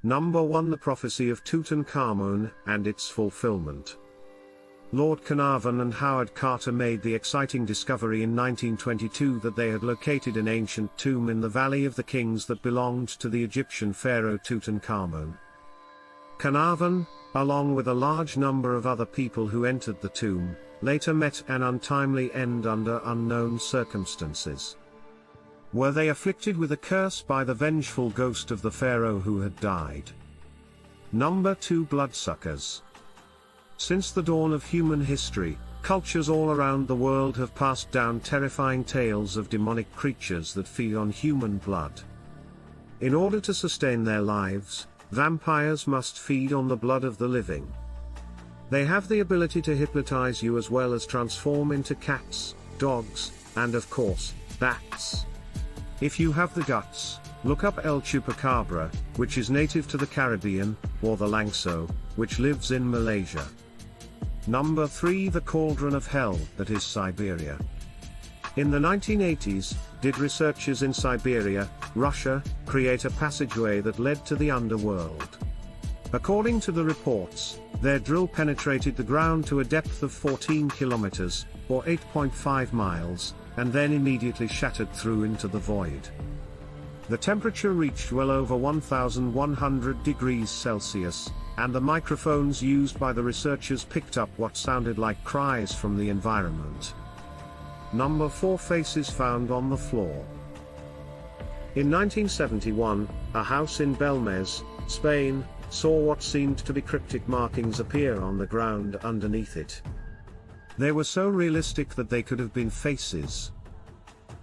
Number 1. The prophecy of Tutankhamun and its fulfillment. Lord Carnarvon and Howard Carter made the exciting discovery in 1922 that they had located an ancient tomb in the Valley of the Kings that belonged to the Egyptian pharaoh Tutankhamun. Carnarvon, along with a large number of other people who entered the tomb, later met an untimely end under unknown circumstances. Were they afflicted with a curse by the vengeful ghost of the pharaoh who had died? Number 2. Bloodsuckers. Since the dawn of human history, cultures all around the world have passed down terrifying tales of demonic creatures that feed on human blood. In order to sustain their lives, vampires must feed on the blood of the living. They have the ability to hypnotize you as well as transform into cats, dogs, and of course, bats. If you have the guts, look up El Chupacabra, which is native to the Caribbean, or the Langso, which lives in Malaysia. Number 3. The Cauldron of Hell, that is Siberia. In the 1980s, did researchers in Siberia, Russia, create a passageway that led to the underworld. According to the reports, their drill penetrated the ground to a depth of 14 kilometers, or 8.5 miles, and then immediately shattered through into the void. The temperature reached well over 1,100 degrees Celsius, and the microphones used by the researchers picked up what sounded like cries from the environment. Number 4. Faces found on the floor. In 1971, a house in Belmez, Spain, saw what seemed to be cryptic markings appear on the ground underneath it. They were so realistic that they could have been faces.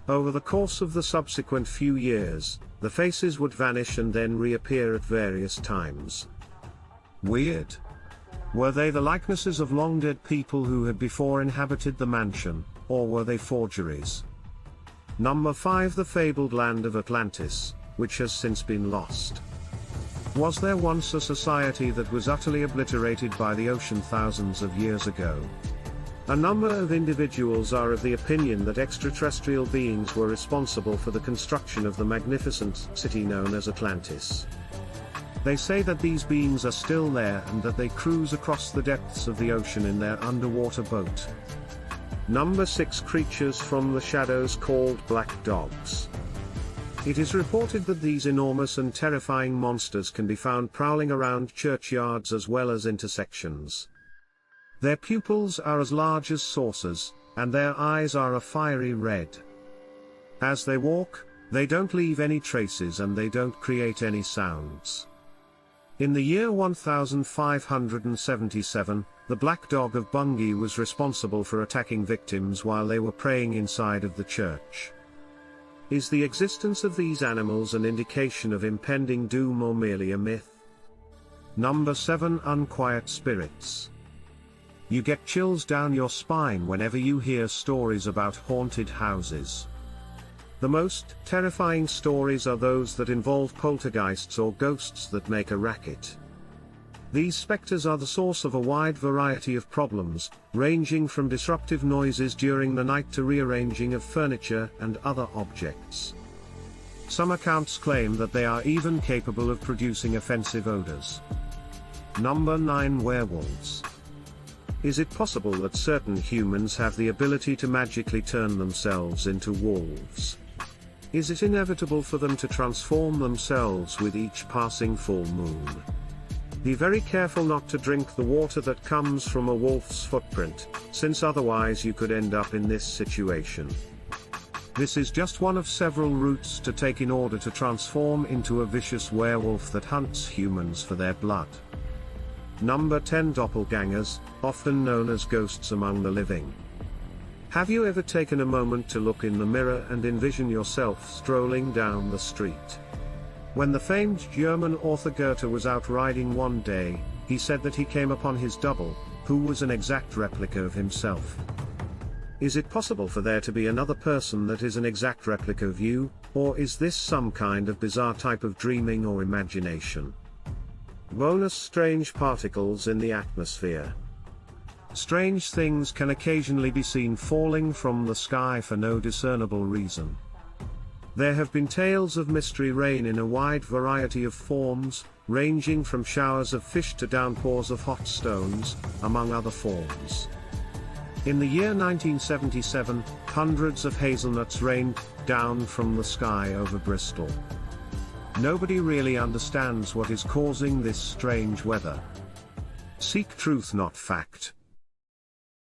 Over the course of the subsequent few years, the faces would vanish and then reappear at various times. Weird. Were they the likenesses of long-dead people who had before inhabited the mansion, or were they forgeries? Number 5. The fabled land of Atlantis, which has since been lost. Was there once a society that was utterly obliterated by the ocean thousands of years ago? A number of individuals are of the opinion that extraterrestrial beings were responsible for the construction of the magnificent city known as Atlantis. They say that these beings are still there and that they cruise across the depths of the ocean in their underwater boat. Number 6. Creatures from the shadows called black dogs. It is reported that these enormous and terrifying monsters can be found prowling around churchyards as well as intersections. Their pupils are as large as saucers, and their eyes are a fiery red. As they walk, they don't leave any traces and they don't create any sounds. In the year 1577, the Black Dog of Bungay was responsible for attacking victims while they were praying inside of the church. Is the existence of these animals an indication of impending doom or merely a myth? Number 7. Unquiet spirits. You get chills down your spine whenever you hear stories about haunted houses. The most terrifying stories are those that involve poltergeists or ghosts that make a racket. These specters are the source of a wide variety of problems, ranging from disruptive noises during the night to rearranging of furniture and other objects. Some accounts claim that they are even capable of producing offensive odors. Number 9. Werewolves. Is it possible that certain humans have the ability to magically turn themselves into wolves? Is it inevitable for them to transform themselves with each passing full moon? Be very careful not to drink the water that comes from a wolf's footprint, since otherwise you could end up in this situation. This is just one of several routes to take in order to transform into a vicious werewolf that hunts humans for their blood. Number 10. Doppelgangers, often known as ghosts among the living. Have you ever taken a moment to look in the mirror and envision yourself strolling down the street? When the famed German author Goethe was out riding one day, he said that he came upon his double, who was an exact replica of himself. Is it possible for there to be another person that is an exact replica of you, or is this some kind of bizarre type of dreaming or imagination? Bonus. Strange particles in the atmosphere. Strange things can occasionally be seen falling from the sky for no discernible reason. There have been tales of mystery rain in a wide variety of forms, ranging from showers of fish to downpours of hot stones, among other forms. In the year 1977, hundreds of hazelnuts rained down from the sky over Bristol. Nobody really understands what is causing this strange weather. Seek truth, not fact.